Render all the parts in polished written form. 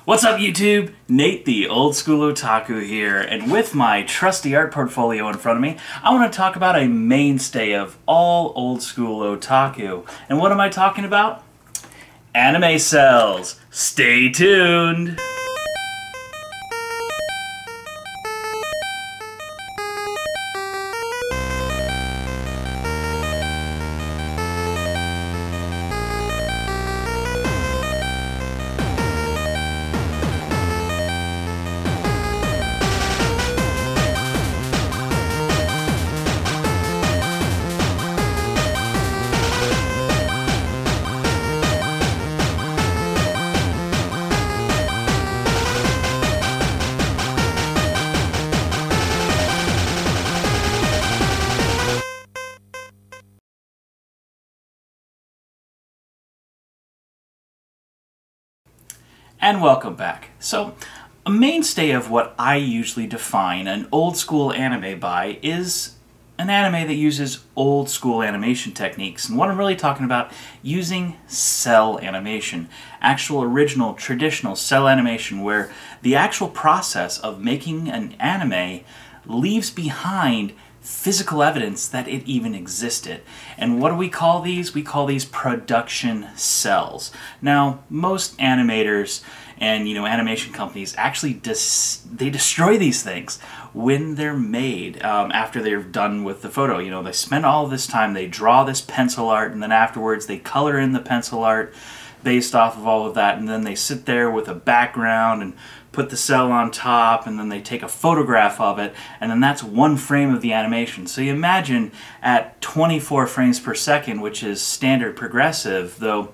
What's up YouTube? Nate the Old School Otaku here, and with my trusty art portfolio in front of me, I want to talk about a mainstay of all old school otaku. And what am I talking about? Anime Cels. Stay tuned! And welcome back. So, a mainstay of what I usually define an old school anime by is an anime that uses old school animation techniques. And what I'm really talking about, using cel animation. Actual original traditional cel animation where the actual process of making an anime leaves behind physical evidence that it even existed. And what do we call these? We call these production cels. Now, most animators and animation companies actually they destroy these things when they're made after they're done with the photo. They spend all this time, they draw this pencil art, and then afterwards they color in the pencil art based off of all of that, and then they sit there with a background and put the cel on top, and then they take a photograph of it, and then that's one frame of the animation. So you imagine at 24 frames per second, which is standard progressive, though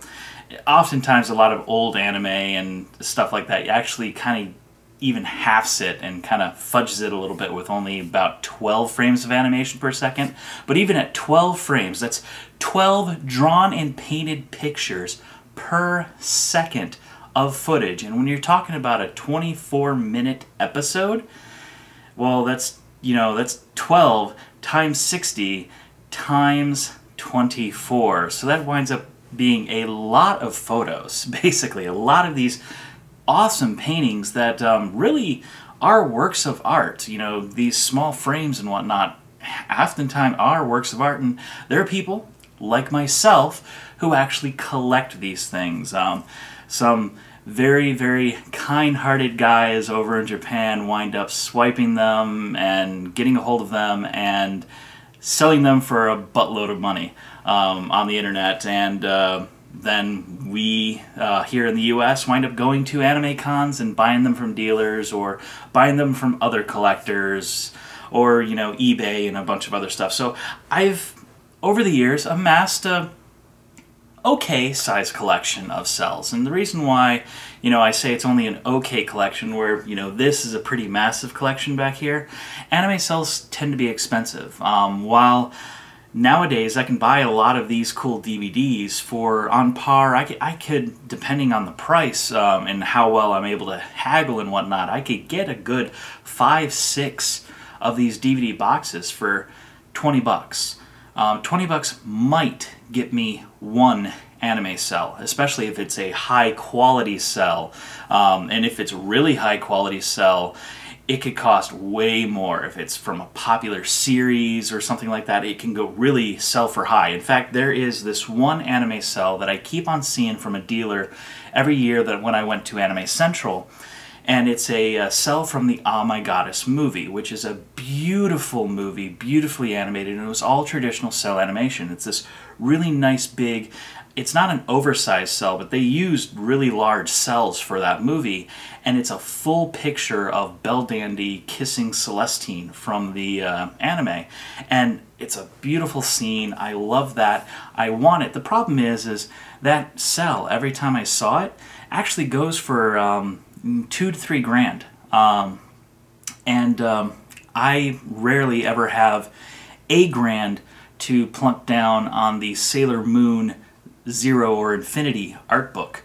oftentimes a lot of old anime and stuff like that actually kind of even halves it and kind of fudges it a little bit with only about 12 frames of animation per second. But even at 12 frames, that's 12 drawn and painted pictures per second of footage. And when you're talking about a 24-minute episode, well, that's 12 times 60 times 24. So that winds up being a lot of photos, basically a lot of these awesome paintings that really are works of art. These small frames and whatnot oftentimes are works of art, and there are people like myself who actually collect these things. Some very, very kind-hearted guys over in Japan wind up swiping them and getting a hold of them and selling them for a buttload of money on the internet, and then we here in the US wind up going to anime cons and buying them from dealers or buying them from other collectors or eBay and a bunch of other stuff. So I've over the years amassed a okay size collection of cels, and the reason why I say it's only an okay collection, where this is a pretty massive collection back here, anime cels tend to be expensive. While nowadays I can buy a lot of these cool DVDs for on par, I could, depending on the price and how well I'm able to haggle and whatnot, I could get a good 5-6 of these DVD boxes for 20 bucks. 20 bucks might get me one anime cel, especially if it's a high quality cel. And if it's really high quality cel, it could cost way more. If it's from a popular series or something like that, it can go really sell for high. In fact, there is this one anime cel that I keep on seeing from a dealer every year that when I went to Anime Central, and it's a cel from the Ah My Goddess movie, which is a beautiful movie, beautifully animated, and it was all traditional cel animation. It's this really nice big, it's not an oversized cel, but they used really large cels for that movie, and it's a full picture of Belldandy kissing Celestine from the anime. And it's a beautiful scene. I love that. I want it. The problem is that cel, every time I saw it, actually goes for $2 to $3 grand. I rarely ever have $1 grand to plunk down on the Sailor Moon Zero or Infinity art book,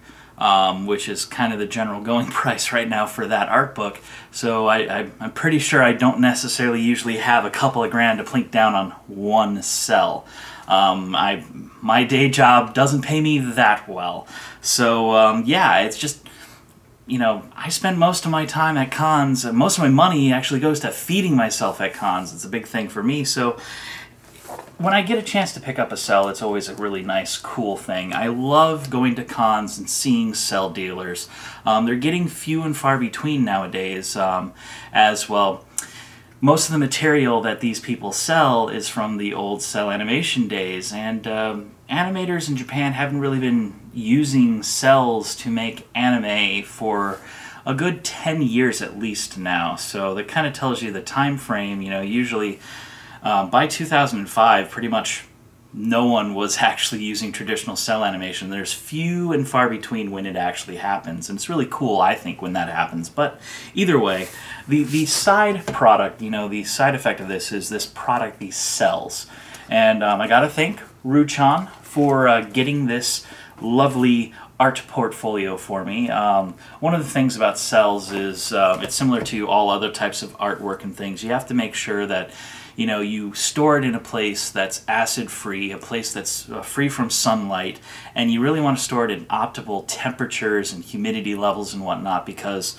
which is kind of the general going price right now for that art book. So I'm pretty sure I don't necessarily usually have a couple of grand to plink down on one cel. My day job doesn't pay me that well. So yeah, it's just you know, I spend most of my time at cons, and most of my money actually goes to feeding myself at cons. It's a big thing for me, so when I get a chance to pick up a cel, it's always a really nice, cool thing. I love going to cons and seeing cel dealers. They're getting few and far between nowadays, as well. Most of the material that these people sell is from the old cel animation days, and animators in Japan haven't really been using cels to make anime for a good 10 years at least now. So that kind of tells you the time frame. You know, usually by 2005, pretty much no one was actually using traditional cel animation. There's few and far between when it actually happens, and it's really cool, I think, when that happens. But either way, the side product, you know, the side effect of this is this product, these cels. And I gotta thank Ruchan for getting this lovely art portfolio for me. One of the things about cels is it's similar to all other types of artwork and things. You have to make sure that, you know, you store it in a place that's acid-free, a place that's free from sunlight, and you really want to store it in optimal temperatures and humidity levels and whatnot, because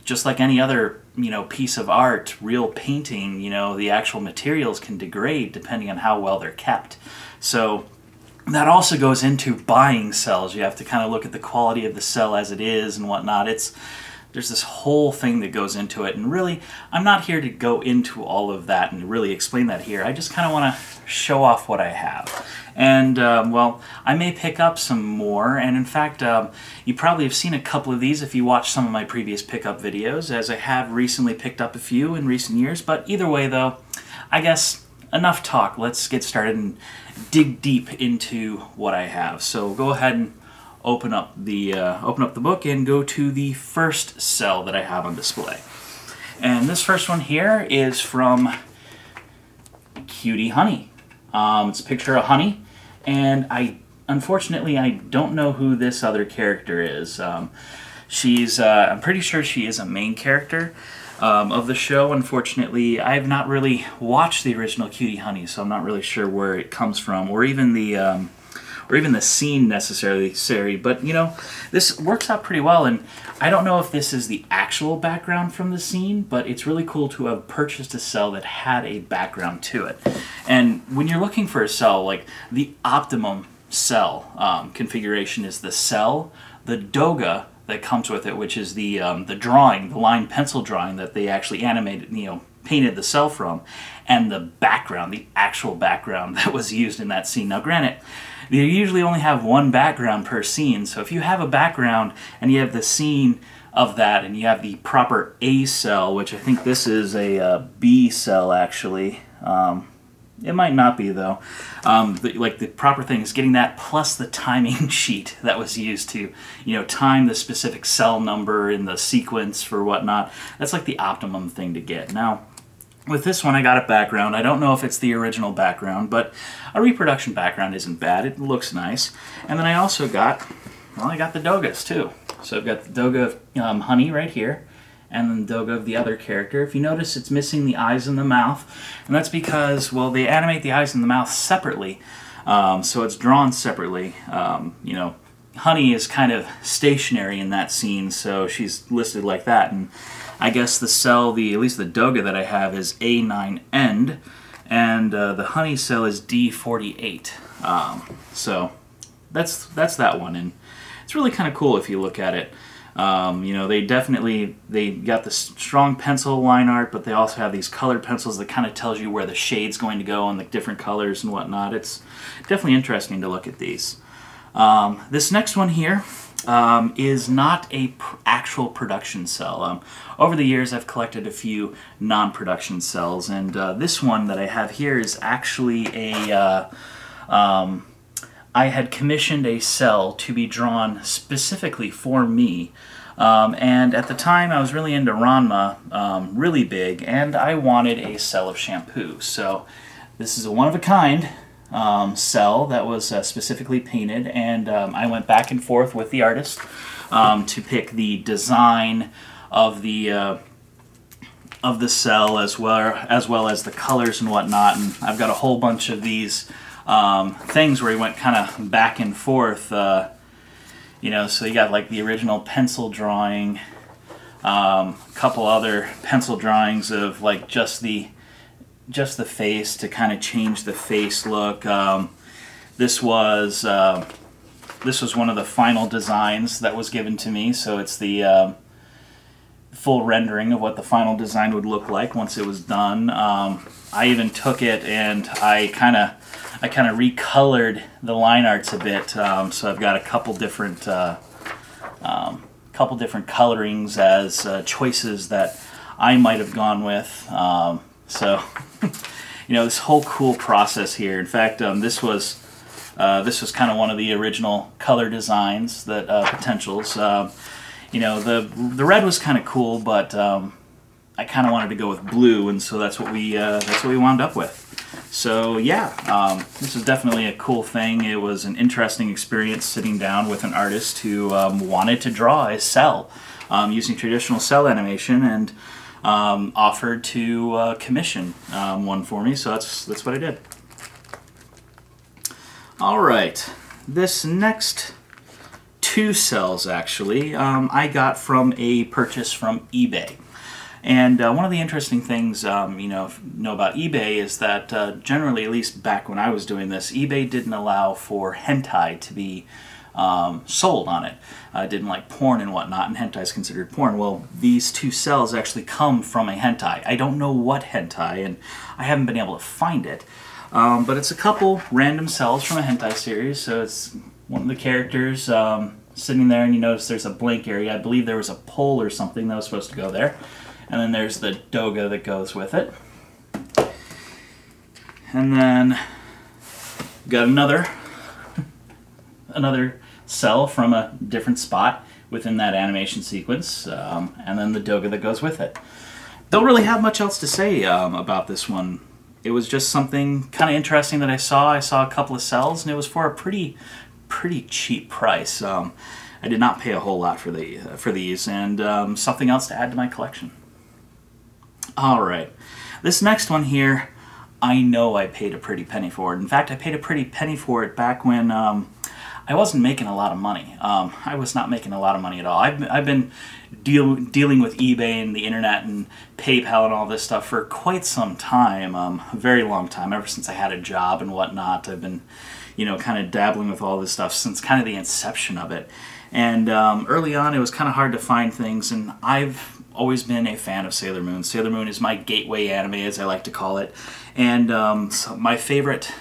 just like any other, you know, piece of art, real painting, you know, the actual materials can degrade depending on how well they're kept. So that also goes into buying cels. You have to kind of look at the quality of the cel as it is and whatnot. There's this whole thing that goes into it, and really, I'm not here to go into all of that and really explain that here. I just kind of want to show off what I have. And, well, I may pick up some more, and in fact, you probably have seen a couple of these if you watched some of my previous pickup videos, as I have recently picked up a few in recent years. But either way, though, I guess enough talk. Let's get started and dig deep into what I have. So go ahead and open up the book and go to the first cel that I have on display. And this first one here is from Cutie Honey. It's a picture of Honey, and unfortunately I don't know who this other character is. I'm pretty sure she is a main character of the show. Unfortunately, I have not really watched the original Cutie Honey, so I'm not really sure where it comes from, or even the scene necessarily, but you know, this works out pretty well, and I don't know if this is the actual background from the scene, but it's really cool to have purchased a cel that had a background to it. And when you're looking for a cel, like the optimum cel configuration is the cel, the doga that comes with it, which is the drawing, the line pencil drawing that they actually animated, you know, painted the cel from, and the background, the actual background that was used in that scene. Now granted, you usually only have one background per scene, so if you have a background and you have the scene of that and you have the proper A cel, which I think this is a B cel actually, it might not be though, like the proper thing is getting that plus the timing sheet that was used to, you know, time the specific cel number in the sequence for whatnot. That's like the optimum thing to get. Now, with this one, I got a background. I don't know if it's the original background, but a reproduction background isn't bad. It looks nice. And then I also got, well, I got the dogas too. So I've got the doga of Honey right here, and then the doga of the other character. If you notice, it's missing the eyes and the mouth, and that's because, well, they animate the eyes and the mouth separately, so it's drawn separately. You know, Honey is kind of stationary in that scene, so she's listed like that, and I guess the cel, at least the doga that I have, is A9 end, and the Honey cel is D48. So that's that one, and it's really kind of cool if you look at it. You know, they got the strong pencil line art, but they also have these colored pencils that kind of tells you where the shade's going to go and the different colors and whatnot. It's definitely interesting to look at these. This next one here is not a actual production cel. Over the years, I've collected a few non-production cels, and this one that I have here is actually a I had commissioned a cel to be drawn specifically for me, and at the time I was really into Ranma, really big, and I wanted a cel of shampoo. So this is a one-of-a-kind cel that was specifically painted, and I went back and forth with the artist to pick the design of the cel as well as the colors and whatnot. And I've got a whole bunch of these things where he went kind of back and forth, You know, so you got like the original pencil drawing, a couple other pencil drawings of like just the face to kind of change the face look. This was one of the final designs that was given to me, so it's the full rendering of what the final design would look like once it was done. I even took it and I kind of recolored the line arts a bit, so I've got a couple different colorings as choices that I might have gone with. So you know, this whole cool process here. In fact, this was kind of one of the original color designs that potentials. You know, the red was kind of cool, but I kind of wanted to go with blue, and so that's what we wound up with. So yeah, this is definitely a cool thing. It was an interesting experience sitting down with an artist who wanted to draw a cell using traditional cell animation, and offered to commission one for me. So that's what I did. All right, this next two cells actually I got from a purchase from eBay. And one of the interesting things you know about eBay is that generally, at least back when I was doing this, eBay didn't allow for hentai to be sold on it. It didn't like porn and whatnot, and hentai is considered porn. Well, these two cells actually come from a hentai. I don't know what hentai, and I haven't been able to find it. But it's a couple random cells from a hentai series, so it's one of the characters sitting there, and you notice there's a blank area. I believe there was a pole or something that was supposed to go there. And then there's the doga that goes with it. And then got another cell from a different spot within that animation sequence, and then the doga that goes with it. Don't really have much else to say about this one. It was just something kind of interesting that I saw. I saw a couple of cells, and it was for a pretty cheap price. I did not pay a whole lot for these, and something else to add to my collection. All right, this next one here, I know I paid a pretty penny for it. In fact, I paid a pretty penny for it back when I wasn't making a lot of money. I was not making a lot of money at all. I've been dealing with eBay and the internet and PayPal and all this stuff for quite some time, a very long time, ever since I had a job and whatnot. I've been, you know, kind of dabbling with all this stuff since kind of the inception of it. And early on, it was kind of hard to find things, and I've always been a fan of Sailor Moon. Sailor Moon is my gateway anime, as I like to call it. And so my favorite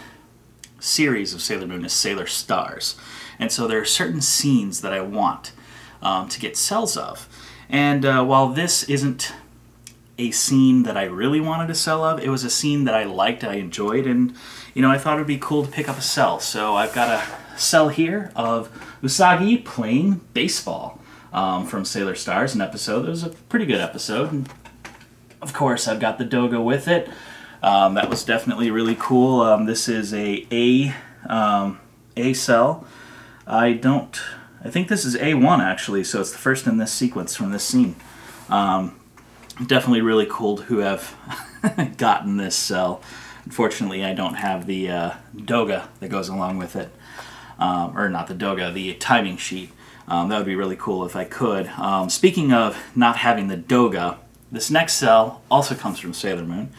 series of Sailor Moon is Sailor Stars. And so there are certain scenes that I want to get cells of. And while this isn't a scene that I really wanted a cell of, it was a scene that I liked, I enjoyed, and you know, I thought it would be cool to pick up a cell. So I've got a cell here of Usagi playing baseball from Sailor Stars, an episode. It was a pretty good episode. And of course, I've got the doga with it. That was definitely really cool. This is a cell. I think this is A1 actually, so it's the first in this sequence from this scene. Definitely really cool to have gotten this cell. Unfortunately, I don't have the doga that goes along with it. Or not the doga, the timing sheet. That would be really cool if I could. Speaking of not having the doga, this next cell also comes from Sailor Moon,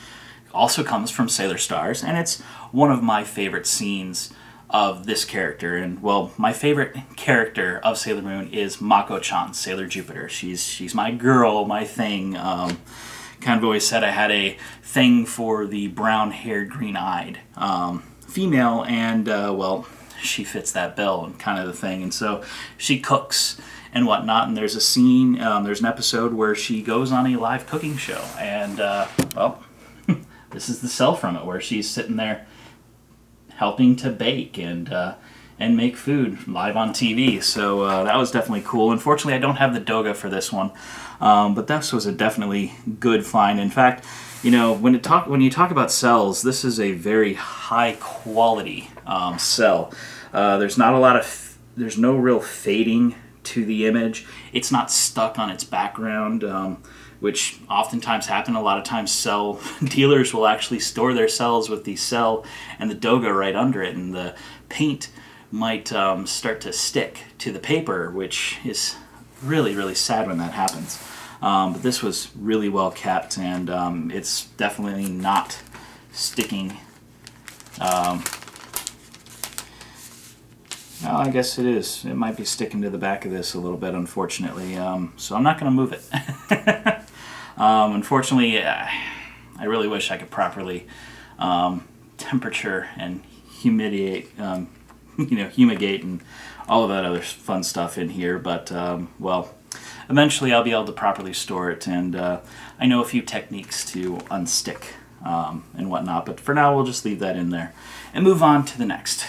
also comes from Sailor Stars, and it's one of my favorite scenes of this character. And well, my favorite character of Sailor Moon is Mako-chan, Sailor Jupiter. She's my girl, my thing. Kind of always said I had a thing for the brown-haired, green-eyed female, and well, she fits that bill and kind of the thing. And so she cooks and whatnot, and there's a scene, there's an episode where she goes on a live cooking show, and well, this is the cell from it, where she's sitting there helping to bake and make food live on TV. So that was definitely cool. Unfortunately, I don't have the doga for this one, but this was a definitely good find. In fact, you know, when you talk about cells, this is a very high quality cell. There's no real fading to the image. It's not stuck on its background, which oftentimes happen. A lot of times cell dealers will actually store their cells with the cell and the doga right under it, and the paint might start to stick to the paper, which is really, really sad when that happens. But this was really well kept, and it's definitely not sticking. Well, I guess it is. It might be sticking to the back of this a little bit, unfortunately. So I'm not going to move it. Unfortunately, I really wish I could properly temperature and humidate, humigate and all of that other fun stuff in here. But, well, eventually I'll be able to properly store it, and I know a few techniques to unstick and whatnot. But for now, we'll just leave that in there and move on to the next.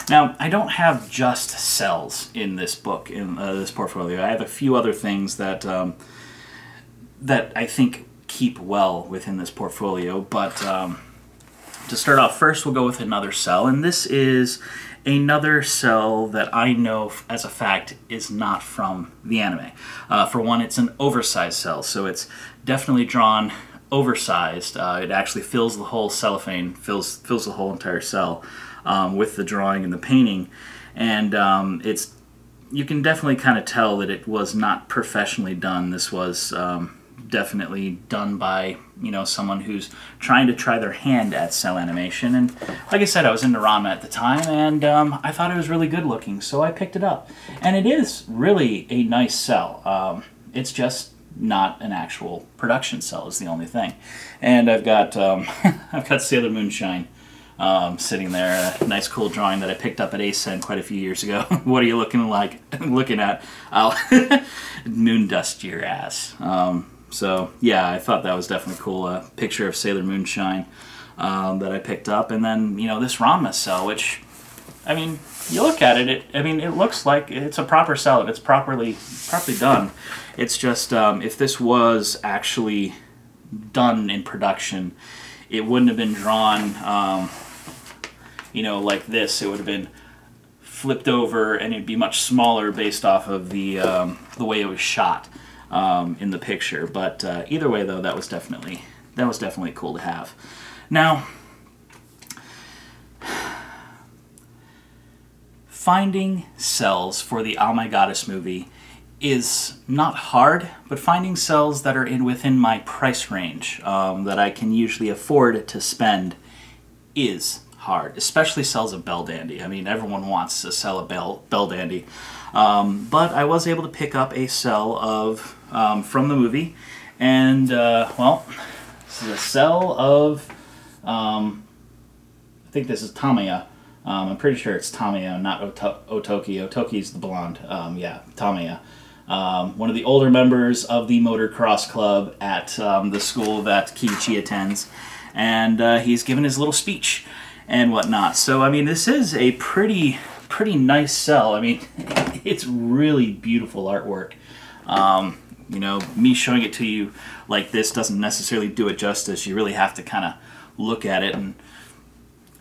Now, I don't have just Cels in this book, in this portfolio. I have a few other things that that I think keep well within this portfolio, but to start off, first we'll go with another Cel, and this is another Cel that I know as a fact is not from the anime. For one, it's an oversized Cel, so it's definitely drawn oversized. It actually fills the whole cellophane, fills the whole entire Cel with the drawing and the painting, and you can definitely kind of tell that it was not professionally done. This was definitely done by, someone who's trying to try their hand at cel animation. And like I said, I was into Ranma at the time, and I thought it was really good looking, so I picked it up. And it is really a nice Cel. It's just not an actual production Cel is the only thing. And I've got I've got Sailor Moonshine sitting there, a nice cool drawing that I picked up at ACEN quite a few years ago. What are you looking at? I'll moon dust your ass. So yeah, I thought that was definitely cool. A picture of Sailor Moonshine that I picked up, and then this Ranma Cel, which, I mean, you look at it, it looks like it's a proper Cel. If it's properly done. It's just if this was actually done in production, it wouldn't have been drawn, like this. It would have been flipped over, and it'd be much smaller based off of the way it was shot in the picture. But either way, though, that was definitely cool to have. Now, finding Cels for the Oh My Goddess movie is not hard, but finding Cels that are within my price range that I can usually afford to spend is hard, especially Cels of Belldandy. I mean, everyone wants a Cel of Belldandy. But I was able to pick up a Cel of from the movie, and well, this is a Cel of I think this is Tamiya. I'm pretty sure it's Tamiya, not Otoki. Otoki's the blonde. Yeah, Tamiya. One of the older members of the motocross club at the school that Kiichi attends, and he's given his little speech and whatnot. So I mean, this is a pretty nice Cel. I mean, it's really beautiful artwork. Me showing it to you like this doesn't necessarily do it justice. You really have to kind of look at it, and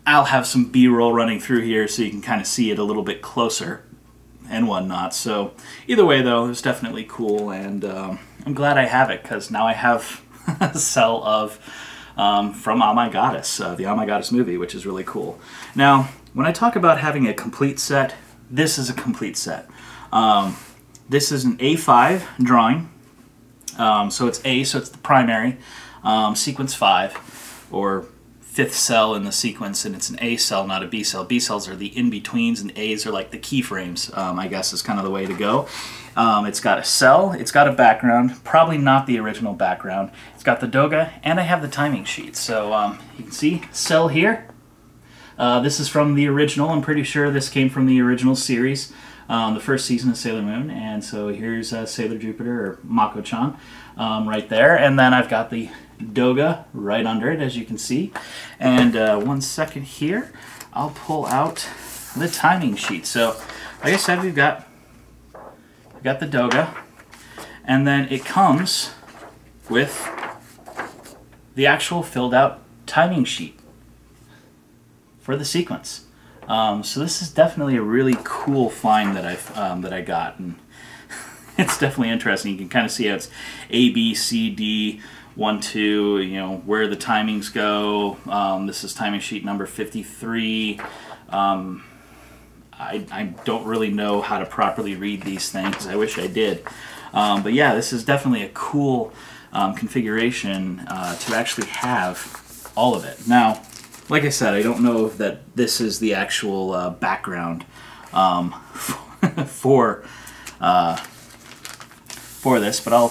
I'll have some B-roll running through here so you can kind of see it a little bit closer and whatnot. So either way, though, it's definitely cool, and I'm glad I have it, because now I have a Cel of from Oh My Goddess, the Oh My Goddess movie, which is really cool. Now, when I talk about having a complete set, this is a complete set. This is an A5 drawing, so it's A, so it's the primary, sequence 5, or 5th Cel in the sequence, and it's an A Cel, not a B Cel. B Cels are the in-betweens, and A's are like the keyframes, I guess is kind of the way to go. It's got a Cel, it's got a background, probably not the original background. It's got the Doga, and I have the timing sheet. So you can see Cel here. This is from the original. I'm pretty sure this came from the original series, the first season of Sailor Moon. And so here's Sailor Jupiter, or Mako-chan, right there. And then I've got the Doga right under it, as you can see. And 1 second here, I'll pull out the timing sheet. So like I said, we've got the Doga, and then it comes with the actual filled out timing sheet for the sequence. So this is definitely a really cool find that I got, and it's definitely interesting. You can kind of see how it's A, B, C, D, 1, 2, where the timings go. This is timing sheet number 53. I don't really know how to properly read these things. I wish I did. But yeah, this is definitely a cool configuration to actually have all of it. Now, like I said, I don't know that this is the actual background for this, but I'll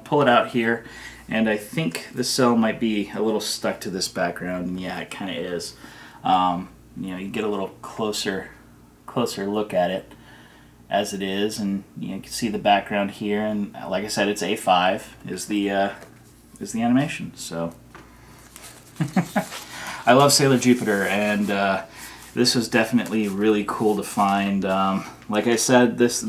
pull it out here, and I think the cell might be a little stuck to this background. And yeah, it kind of is. You get a little closer look at it as it is, and you can see the background here. And like I said, it's A5 is the animation. So I love Sailor Jupiter, and this was definitely really cool to find. Like I said, this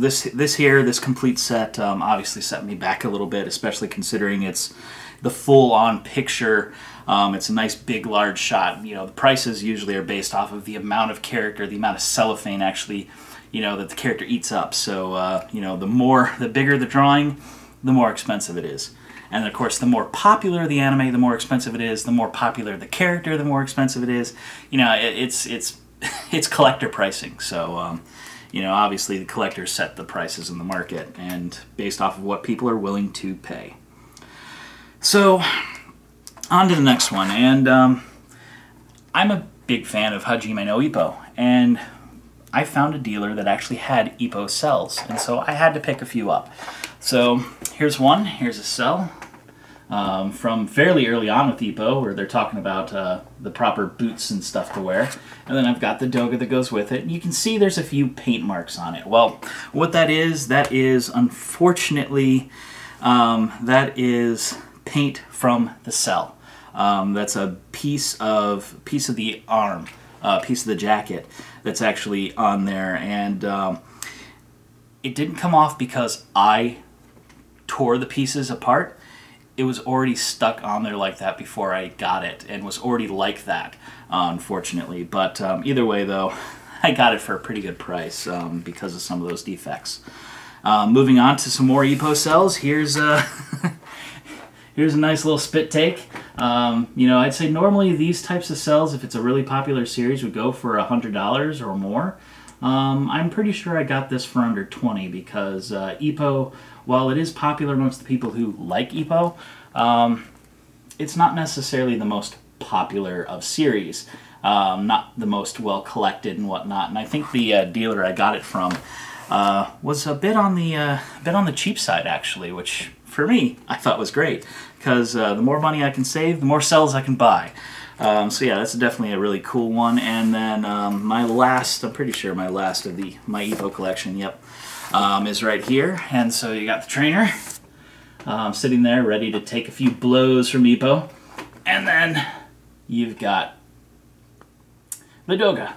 complete set obviously set me back a little bit, especially considering it's the full-on picture. It's a nice big large shot. The prices usually are based off of the amount of character, the amount of cellophane actually that the character eats up. So the bigger the drawing, the more expensive it is. And of course, the more popular the anime, the more expensive it is. The more popular the character, the more expensive it is. It's collector pricing. So obviously the collectors set the prices in the market, and based off of what people are willing to pay. So on to the next one, and I'm a big fan of Hajime no Ippo, and I found a dealer that actually had Ippo cells, and so I had to pick a few up. So here's one. Here's a cell from fairly early on with Ippo, where they're talking about the proper boots and stuff to wear. And then I've got the doga that goes with it. And you can see there's a few paint marks on it. Well, what that is unfortunately, that is paint from the cell. That's a piece of the arm, piece of the jacket that's actually on there, and it didn't come off because I tore the pieces apart. It was already stuck on there like that before I got it, and was already like that, unfortunately. But either way, though, I got it for a pretty good price because of some of those defects. Moving on to some more Ippo cells. Here's here's a nice little spit take. I'd say normally these types of cells, if it's a really popular series, would go for $100 or more. I'm pretty sure I got this for under 20 because Ippo, while it is popular amongst the people who like Ippo, it's not necessarily the most popular of series, not the most well collected and whatnot. And I think the dealer I got it from was a bit on the cheap side, actually, which for me I thought was great, because the more money I can save, the more cells I can buy. So yeah, that's definitely a really cool one. And then I'm pretty sure my last of my Ippo collection, yep, is right here. And so you got the trainer sitting there ready to take a few blows from Ippo. And then you've got the doga.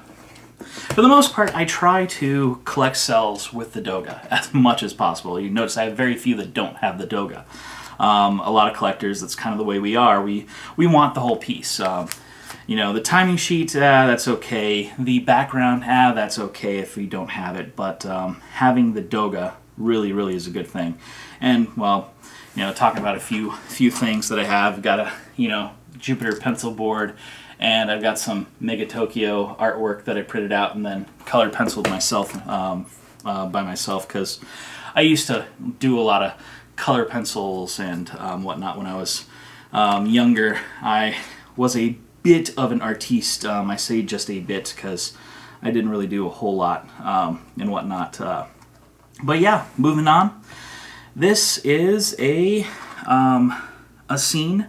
For the most part, I try to collect cells with the doga as much as possible. You notice I have very few that don't have the doga. A lot of collectors, that's kind of the way we are. We want the whole piece. The timing sheet, that's okay. The background, that's okay if we don't have it. But having the doga really, really is a good thing. And, well, talking about a few things that I have. I've got a, Jupiter pencil board, and I've got some Mega Tokyo artwork that I printed out and then color penciled myself by myself, because I used to do a lot of color pencils and whatnot when I was younger. I was a bit of an artiste. I say just a bit because I didn't really do a whole lot and whatnot. But yeah, moving on. This is a scene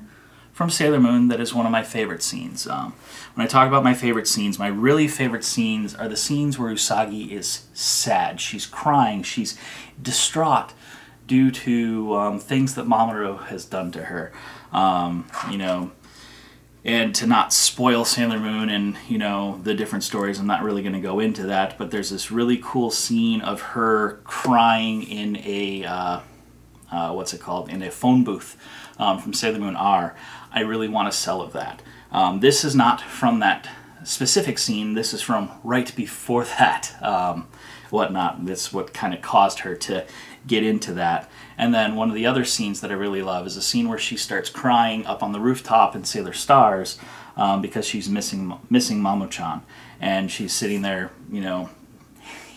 from Sailor Moon that is one of my favorite scenes. When I talk about my favorite scenes, my really favorite scenes are the scenes where Usagi is sad. She's crying. She's distraught due to things that Mamoru has done to her. And to not spoil Sailor Moon and, the different stories, I'm not really going to go into that, but there's this really cool scene of her crying in a, in a phone booth from Sailor Moon R. I really want a cell of that. This is not from that specific scene. This is from right before that, whatnot. That's what kind of caused her to get into that. And then one of the other scenes that I really love is a scene where she starts crying up on the rooftop in Sailor Stars because she's missing Mamo-chan. And she's sitting there,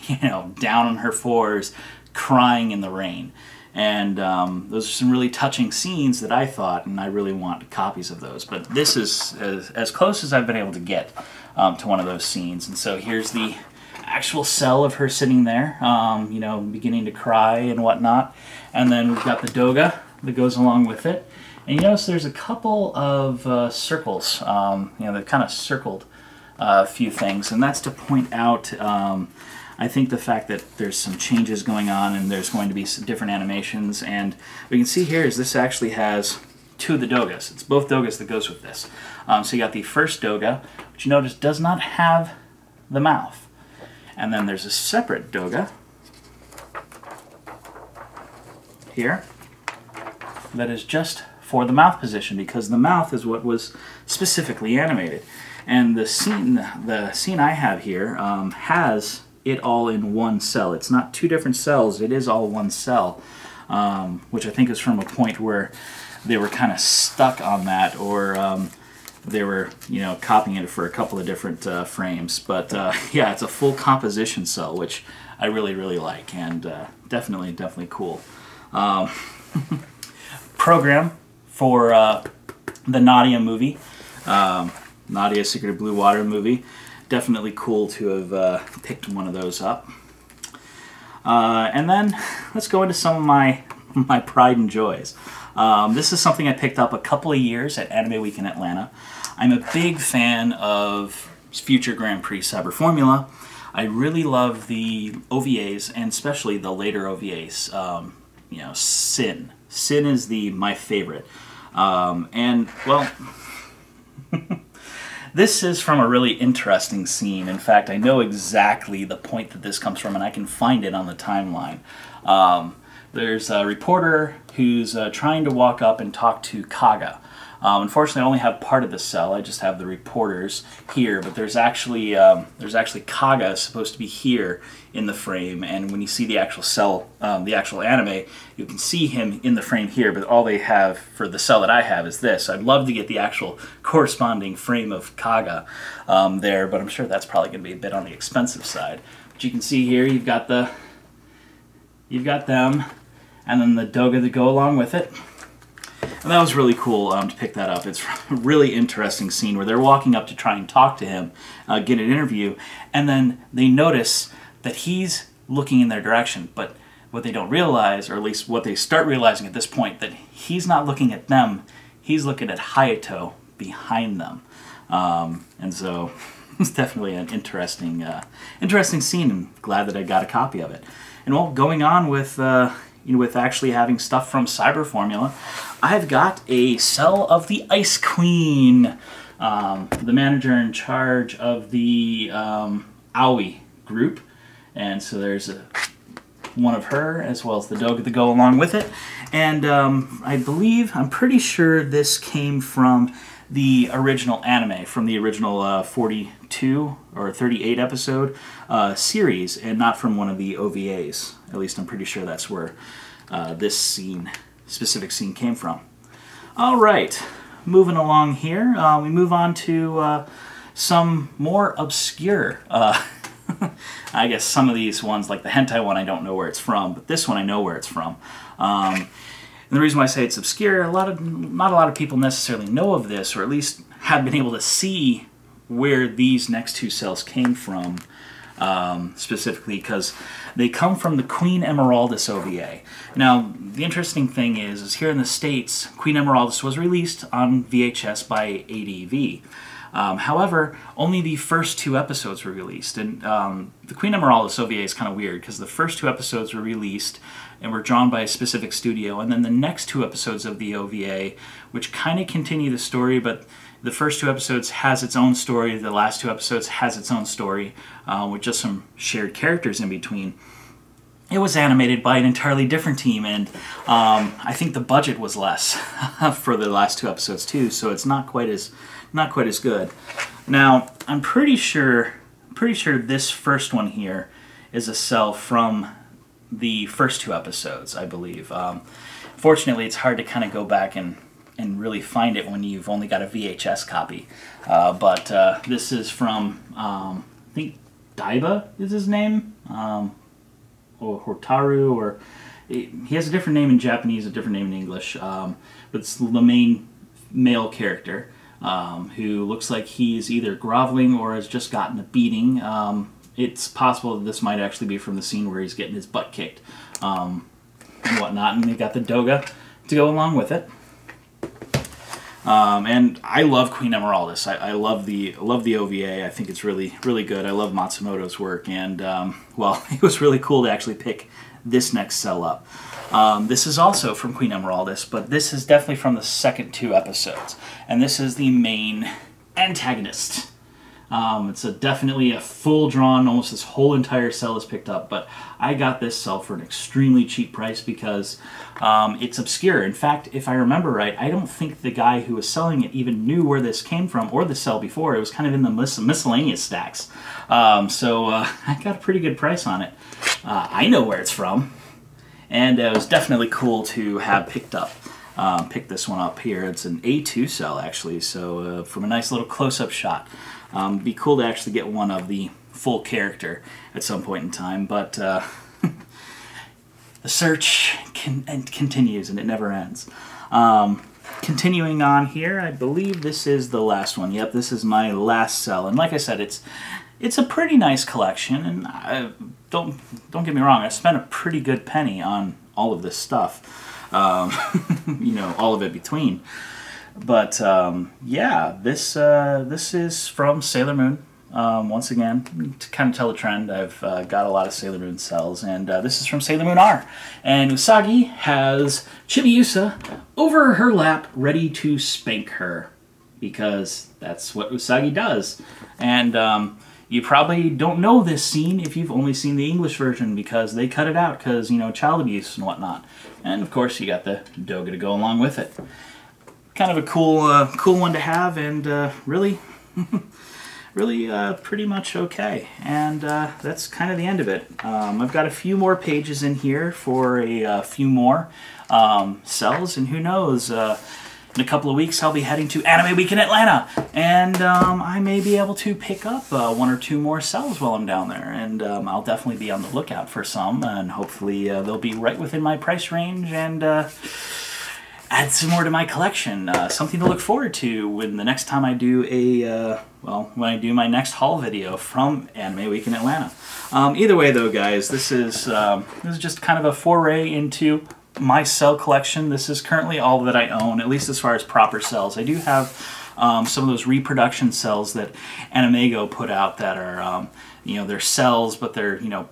down on her floors, crying in the rain. And those are some really touching scenes that I thought, and I really want copies of those. But this is as close as I've been able to get to one of those scenes. And so here's the actual cell of her sitting there, beginning to cry and whatnot. And then we've got the doga that goes along with it. And you notice there's a couple of circles, they've kind of circled a few things. And that's to point out, I think, the fact that there's some changes going on and there's going to be some different animations. And what you can see here is this actually has two of the dogas. It's both dogas that goes with this. So you got the first doga, which you notice does not have the mouth. And then there's a separate doga here that is just for the mouth position, because the mouth is what was specifically animated. And the scene I have here has it all in one cell. It's not two different cells, it is all one cell, which I think is from a point where they were kind of stuck on that, or they were, copying it for a couple of different frames. But yeah, it's a full composition cell, which I really, really like, and definitely cool. Program for the Nadia movie, Nadia Secret of Blue Water movie. Definitely cool to have picked one of those up. And then let's go into some of my pride and joys. This is something I picked up a couple of years at Anime Week in Atlanta. I'm a big fan of Future Grand Prix Cyber Formula. I really love the OVAs, and especially the later OVAs. Sin. Sin is my favorite. And, well, this is from a really interesting scene. In fact, I know exactly the point that this comes from, and I can find it on the timeline. There's a reporter who's trying to walk up and talk to Kaga. Unfortunately, I only have part of the cell. I just have the reporters here, but there's actually Kaga supposed to be here in the frame. And when you see the actual cell, the actual anime, you can see him in the frame here. But all they have for the cell that I have is this. I'd love to get the actual corresponding frame of Kaga there, but I'm sure that's probably going to be a bit on the expensive side. But you can see here, you've got them, and then the doga that go along with it. And that was really cool to pick that up. It's a really interesting scene where they're walking up to try and talk to him, get an interview, and then they notice that he's looking in their direction. But what they don't realize, or at least what they start realizing at this point, that he's not looking at them, he's looking at Hayato behind them. And so it's definitely an interesting scene, and glad that I got a copy of it. And well, going on with with actually having stuff from Cyber Formula, I've got a cell of the Ice Queen, the manager in charge of the Aoi group. And so there's one of her, as well as the doga to go along with it. And I'm pretty sure this came from the original anime, from the original 42 or 38 episode series, and not from one of the OVAs. At least I'm pretty sure that's where this specific scene came from. All right, moving along here, we move on to some more obscure, I guess some of these ones, like the hentai one, I don't know where it's from, but this one I know where it's from. And the reason why I say it's obscure, not a lot of people necessarily know of this, or at least have been able to see where these next two cells came from, specifically because they come from the Queen Emeraldis OVA. Now, the interesting thing is here in the States, Queen Emeraldis was released on VHS by ADV. However, only the first two episodes were released, and the Queen Emeraldis OVA is kind of weird because the first two episodes were released and were drawn by a specific studio, and then the next two episodes of the OVA, which kind of continue the story, but the first two episodes has its own story, the last two episodes has its own story, with just some shared characters in between. It was animated by an entirely different team, and I think the budget was less for the last two episodes too, so it's not quite as good. Now, I'm pretty sure this first one here is a cell from the first two episodes, I believe. Fortunately, it's hard to kind of go back and really find it when you've only got a VHS copy. But this is from, I think Daiba is his name, or Hotaru, or he has a different name in Japanese, a different name in English, but it's the main male character, who looks like he's either groveling or has just gotten a beating. It's possible that this might actually be from the scene where he's getting his butt kicked, and whatnot, and they got the doga to go along with it. And I love Queen Emeraldus. I love the OVA. I think it's really good. I love Matsumoto's work, and well, it was really cool to actually pick this next cell up. This is also from Queen Emeraldus, but this is definitely from the second 2 episodes, and this is the main antagonist. It's definitely a full drawn, almost this whole entire cell is picked up, but I got this cell for an extremely cheap price because it's obscure. In fact, if I remember right, I don't think the guy who was selling it even knew where this came from or the cell before. It was kind of in the miscellaneous stacks. So I got a pretty good price on it. I know where it's from, and it was definitely cool to have picked this one up here. It's an A2 cell, actually, so from a nice little close-up shot. It'd be cool to actually get one of the full character at some point in time, but the search continues and it never ends. Continuing on here, I believe this is the last one. Yep, this is my last cell, and like I said, it's a pretty nice collection, and don't get me wrong, I spent a pretty good penny on all of this stuff. You know, all of it between. But yeah, this is from Sailor Moon. Once again, to kind of tell the trend, I've got a lot of Sailor Moon cells, and this is from Sailor Moon R. And Usagi has Chibiusa over her lap, ready to spank her, because that's what Usagi does. And you probably don't know this scene if you've only seen the English version, because they cut it out because, you know, child abuse and whatnot. And of course, you got the doga to go along with it. Kind of a cool one to have, and really, really pretty much okay. And that's kind of the end of it. I've got a few more pages in here for a few more cells, and who knows, in a couple of weeks I'll be heading to Anime Week in Atlanta, and I may be able to pick up 1 or 2 more cells while I'm down there, and I'll definitely be on the lookout for some, and hopefully they'll be right within my price range, and add some more to my collection. Something to look forward to when the next time I do a, when I do my next haul video from Anime Week in Atlanta. Either way though, guys, this is just kind of a foray into my cell collection. This is currently all that I own, at least as far as proper cells. I do have some of those reproduction cells that Animego put out that are, you know, they're cells, but they're, you know,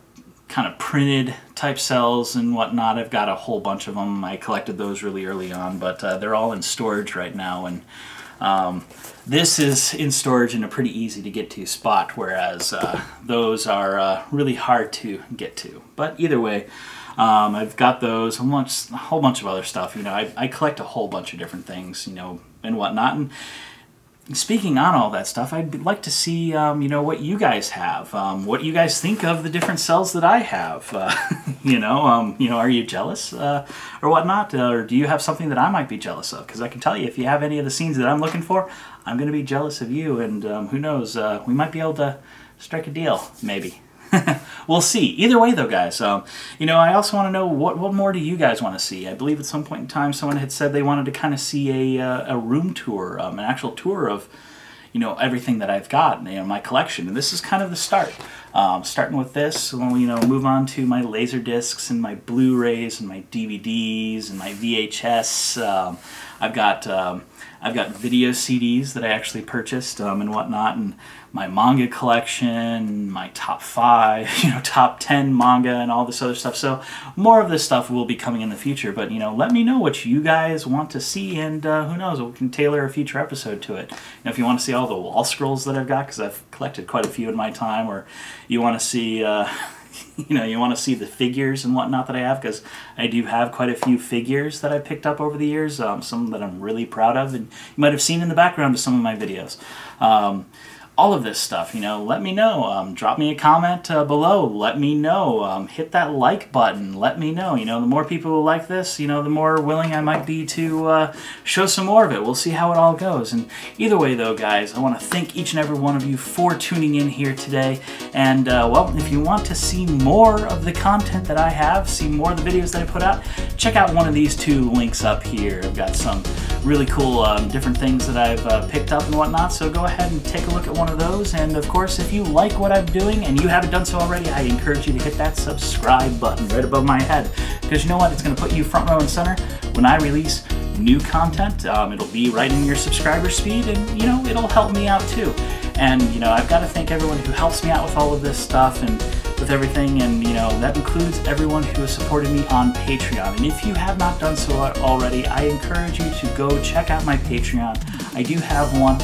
kind of printed type cells and whatnot. I've got a whole bunch of them. I collected those really early on, but they're all in storage right now, and this is in storage in a pretty easy to get to spot, whereas those are really hard to get to. But either way, I've got those, a whole bunch of other stuff. You know, I collect a whole bunch of different things, you know, and whatnot. And speaking on all that stuff, I'd like to see, you know, what you guys have, what you guys think of the different cells that I have. You know, are you jealous or whatnot, or do you have something that I might be jealous of? Because I can tell you, if you have any of the scenes that I'm looking for, I'm going to be jealous of you, and who knows, we might be able to strike a deal, maybe. We'll see. Either way, though, guys, you know, I also want to know what more do you guys want to see? I believe at some point in time someone had said they wanted to kind of see a room tour, an actual tour of, you know, everything that I've got in my collection, and this is kind of the start. Starting with this, we'll, you know, move on to my laser discs and my Blu-rays and my DVDs and my VHS. I've got video CDs that I actually purchased and whatnot, and my manga collection, my top 5, you know, top 10 manga, and all this other stuff. So more of this stuff will be coming in the future, but, you know, let me know what you guys want to see, and who knows, we can tailor a future episode to it. You know, if you want to see all the wall scrolls that I've got, because I've collected quite a few in my time, or you want to see, you know, you want to see the figures and whatnot that I have, because I do have quite a few figures that I picked up over the years, some that I'm really proud of, and you might have seen in the background of some of my videos. all of this stuff, you know, let me know. Drop me a comment below. Let me know. Hit that like button. Let me know. You know, the more people who like this, you know, the more willing I might be to show some more of it. We'll see how it all goes. And either way, though, guys, I want to thank each and every one of you for tuning in here today. And, well, if you want to see more of the content that I have, see more of the videos that I put out, check out one of these two links up here. I've got some really cool different things that I've picked up and whatnot, so go ahead and take a look at one of those. And of course, if you like what I'm doing and you haven't done so already, I encourage you to hit that subscribe button right above my head, because you know what, it's going to put you front row and center when I release new content. It'll be right in your subscriber speed, and you know, it'll help me out too. And you know, I've got to thank everyone who helps me out with all of this stuff and with everything, and you know, that includes everyone who has supported me on Patreon. And if you have not done so already, I encourage you to go check out my Patreon. I do have one,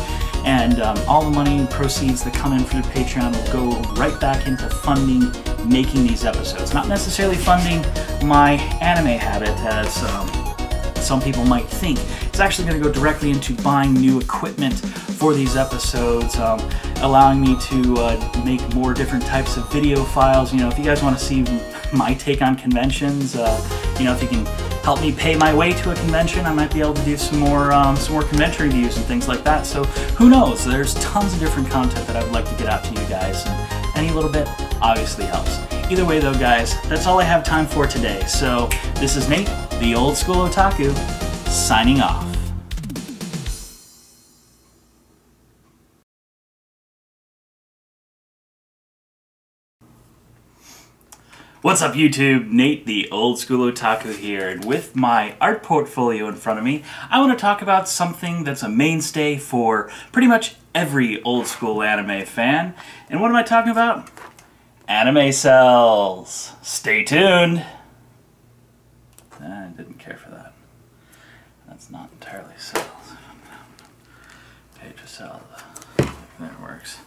and all the money and proceeds that come in through Patreon will go right back into funding making these episodes. Not necessarily funding my anime habit, as some people might think. It's actually going to go directly into buying new equipment for these episodes, allowing me to make more different types of video files. You know, if you guys want to see my take on conventions, you know, if you can help me pay my way to a convention, I might be able to do some more convention reviews and things like that. So who knows? There's tons of different content that I would like to get out to you guys, and any little bit obviously helps. Either way, though, guys, that's all I have time for today. So this is Nate, the Old School Otaku, signing off. What's up, YouTube? Nate, the Old School Otaku here, and with my art portfolio in front of me, I want to talk about something that's a mainstay for pretty much every old school anime fan. And what am I talking about? Anime Cels. Stay tuned. I didn't care for that. That's not entirely Cels. Page of Cels. That works.